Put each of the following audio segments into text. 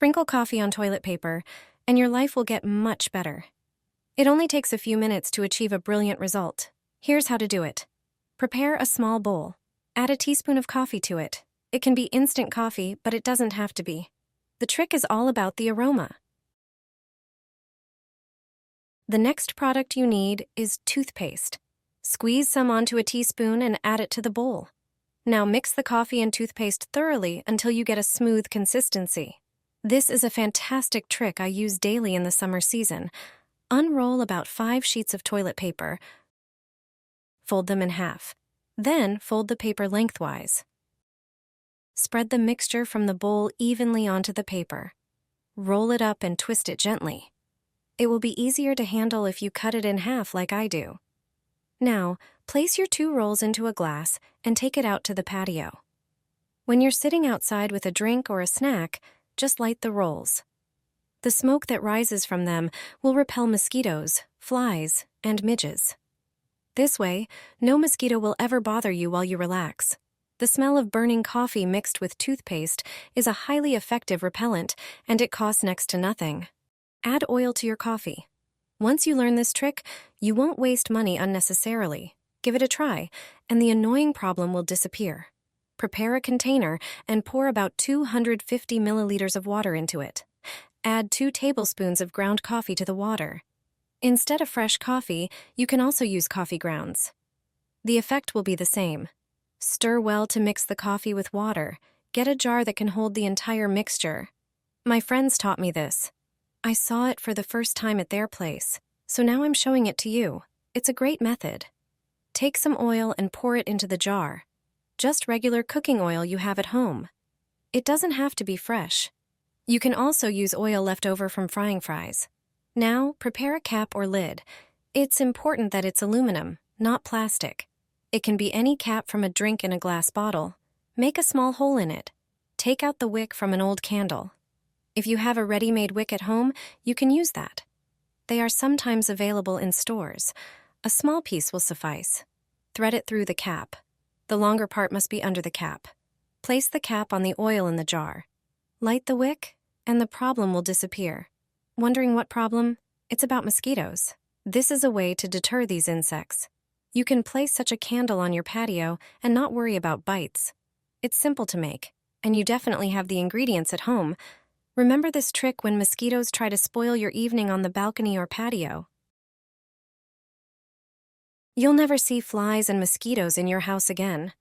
Sprinkle coffee on toilet paper, and your life will get much better. It only takes a few minutes to achieve a brilliant result. Here's how to do it. Prepare a small bowl. Add a teaspoon of coffee to it. It can be instant coffee, but it doesn't have to be. The trick is all about the aroma. The next product you need is toothpaste. Squeeze some onto a teaspoon and add it to the bowl. Now mix the coffee and toothpaste thoroughly until you get a smooth consistency. This is a fantastic trick I use daily in the summer season. Unroll about 5 sheets of toilet paper. Fold them in half. Then fold the paper lengthwise. Spread the mixture from the bowl evenly onto the paper. Roll it up and twist it gently. It will be easier to handle if you cut it in half like I do. Now, place your 2 rolls into a glass and take it out to the patio. When you're sitting outside with a drink or a snack, just light the rolls. The smoke that rises from them will repel mosquitoes, flies, and midges. This way, no mosquito will ever bother you while you relax. The smell of burning coffee mixed with toothpaste is a highly effective repellent, and it costs next to nothing. Add oil to your coffee. Once you learn this trick, you won't waste money unnecessarily. Give it a try, and the annoying problem will disappear. Prepare a container and pour about 250 milliliters of water into it. Add 2 tablespoons of ground coffee to the water. Instead of fresh coffee, you can also use coffee grounds. The effect will be the same. Stir well to mix the coffee with water. Get a jar that can hold the entire mixture. My friends taught me this. I saw it for the first time at their place, so now I'm showing it to you. It's a great method. Take some oil and pour it into the jar. Just regular cooking oil you have at home. It doesn't have to be fresh. You can also use oil left over from frying fries. Now, prepare a cap or lid. It's important that it's aluminum, not plastic. It can be any cap from a drink in a glass bottle. Make a small hole in it. Take out the wick from an old candle. If you have a ready-made wick at home, you can use that. They are sometimes available in stores. A small piece will suffice. Thread it through the cap. The longer part must be under the cap. Place the cap on the oil in the jar. Light the wick, and the problem will disappear. Wondering what problem? It's about mosquitoes. This is a way to deter these insects. You can place such a candle on your patio and not worry about bites. It's simple to make, and you definitely have the ingredients at home. Remember this trick when mosquitoes try to spoil your evening on the balcony or patio. You'll never see flies and mosquitoes in your house again.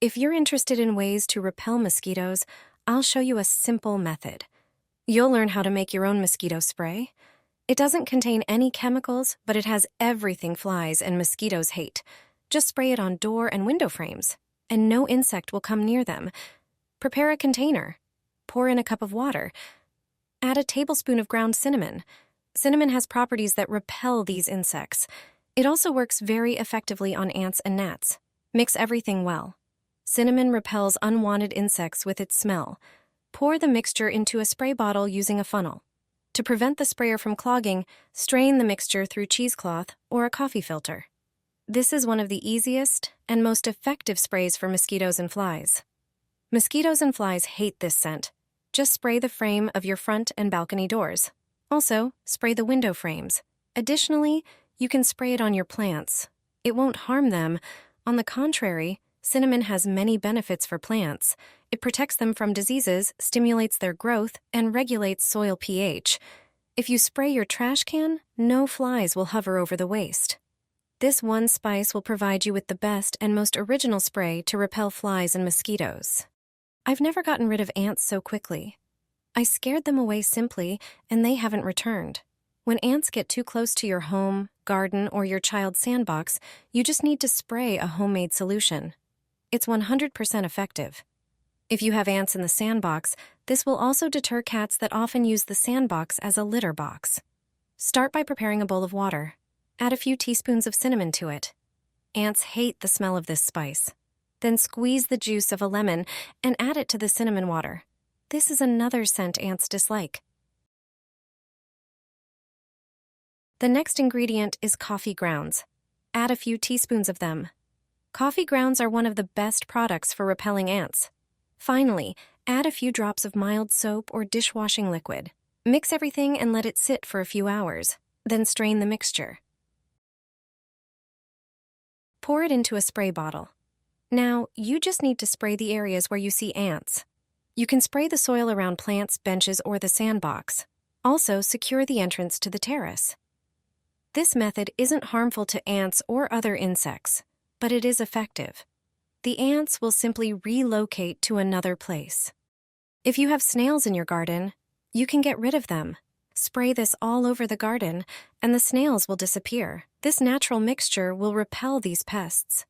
If you're interested in ways to repel mosquitoes, I'll show you a simple method. You'll learn how to make your own mosquito spray. It doesn't contain any chemicals, but it has everything flies and mosquitoes hate. Just spray it on door and window frames, and no insect will come near them. Prepare a container. Pour in a cup of water. Add a tablespoon of ground cinnamon. Cinnamon has properties that repel these insects. It also works very effectively on ants and gnats. Mix everything well. Cinnamon repels unwanted insects with its smell. Pour the mixture into a spray bottle using a funnel. To prevent the sprayer from clogging, strain the mixture through cheesecloth or a coffee filter. This is one of the easiest and most effective sprays for mosquitoes and flies. Mosquitoes and flies hate this scent. Just spray the frame of your front and balcony doors. Also, spray the window frames. Additionally, you can spray it on your plants. It won't harm them. On the contrary, cinnamon has many benefits for plants. It protects them from diseases, stimulates their growth, and regulates soil pH. If you spray your trash can, no flies will hover over the waste. This one spice will provide you with the best and most original spray to repel flies and mosquitoes. I've never gotten rid of ants so quickly. I scared them away simply, and they haven't returned. When ants get too close to your home, garden, or your child's sandbox, you just need to spray a homemade solution. It's 100% effective. If you have ants in the sandbox, this will also deter cats that often use the sandbox as a litter box. Start by preparing a bowl of water. Add a few teaspoons of cinnamon to it. Ants hate the smell of this spice. Then squeeze the juice of a lemon and add it to the cinnamon water. This is another scent ants dislike. The next ingredient is coffee grounds. Add a few teaspoons of them. Coffee grounds are one of the best products for repelling ants. Finally, Add a few drops of mild soap or dishwashing liquid. Mix everything and let it sit for a few hours. Then strain the mixture. Pour it into a spray bottle. Now, you just need to spray the areas where you see ants. You can spray the soil around plants, benches, or the sandbox. Also, secure the entrance to the terrace. This method isn't harmful to ants or other insects, but it is effective. The ants will simply relocate to another place. If you have snails in your garden, you can get rid of them. Spray this all over the garden, and the snails will disappear. This natural mixture will repel these pests.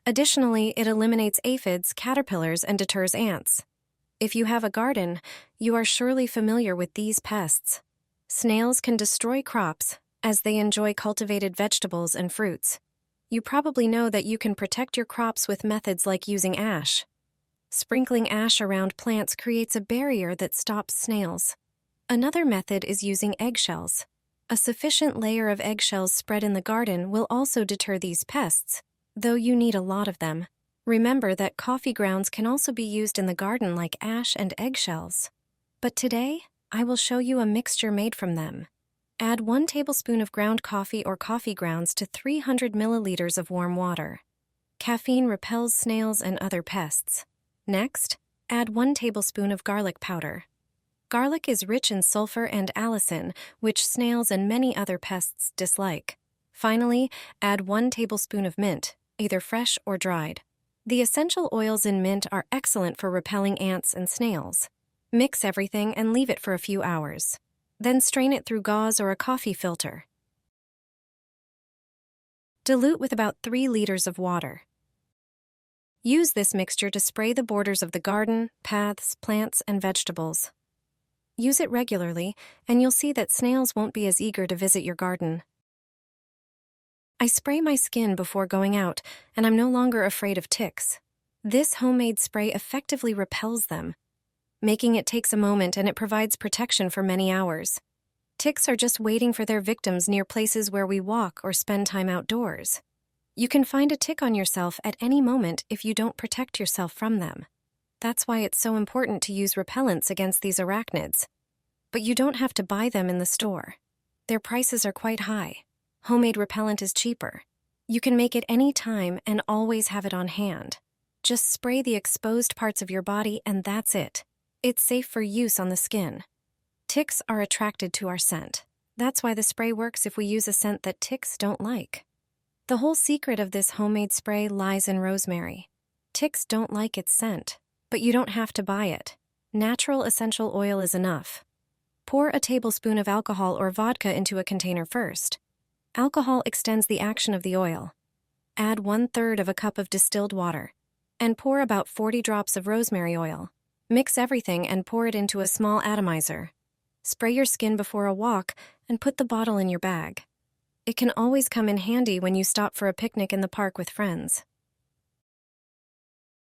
Additionally, it eliminates aphids, caterpillars, and deters ants. If you have a garden, you are surely familiar with these pests. Snails can destroy crops, as they enjoy cultivated vegetables and fruits. You probably know that you can protect your crops with methods like using ash. Sprinkling ash around plants creates a barrier that stops snails. Another method is using eggshells. A sufficient layer of eggshells spread in the garden will also deter these pests, though you need a lot of them. Remember that coffee grounds can also be used in the garden like ash and eggshells. But today, I will show you a mixture made from them. Add 1 tablespoon of ground coffee or coffee grounds to 300 milliliters of warm water. Caffeine repels snails and other pests. Next, add 1 tablespoon of garlic powder. Garlic is rich in sulfur and allicin, which snails and many other pests dislike. Finally, add 1 tablespoon of mint, either fresh or dried. The essential oils in mint are excellent for repelling ants and snails. Mix everything and leave it for a few hours. Then strain it through gauze or a coffee filter. Dilute with about 3 liters of water. Use this mixture to spray the borders of the garden, paths, plants, and vegetables. Use it regularly, and you'll see that snails won't be as eager to visit your garden. I spray my skin before going out, and I'm no longer afraid of ticks. This homemade spray effectively repels them. Making it takes a moment, and it provides protection for many hours. Ticks are just waiting for their victims near places where we walk or spend time outdoors. You can find a tick on yourself at any moment if you don't protect yourself from them. That's why it's so important to use repellents against these arachnids. But you don't have to buy them in the store. Their prices are quite high. Homemade repellent is cheaper. You can make it any time and always have it on hand. Just spray the exposed parts of your body and that's it. It's safe for use on the skin. Ticks are attracted to our scent. That's why the spray works if we use a scent that ticks don't like. The whole secret of this homemade spray lies in rosemary. Ticks don't like its scent, but you don't have to buy it. Natural essential oil is enough. Pour a tablespoon of alcohol or vodka into a container first. Alcohol extends the action of the oil. Add 1/3 of a cup of distilled water, and pour about 40 drops of rosemary oil. Mix everything and pour it into a small atomizer. Spray your skin before a walk and put the bottle in your bag. It can always come in handy when you stop for a picnic in the park with friends.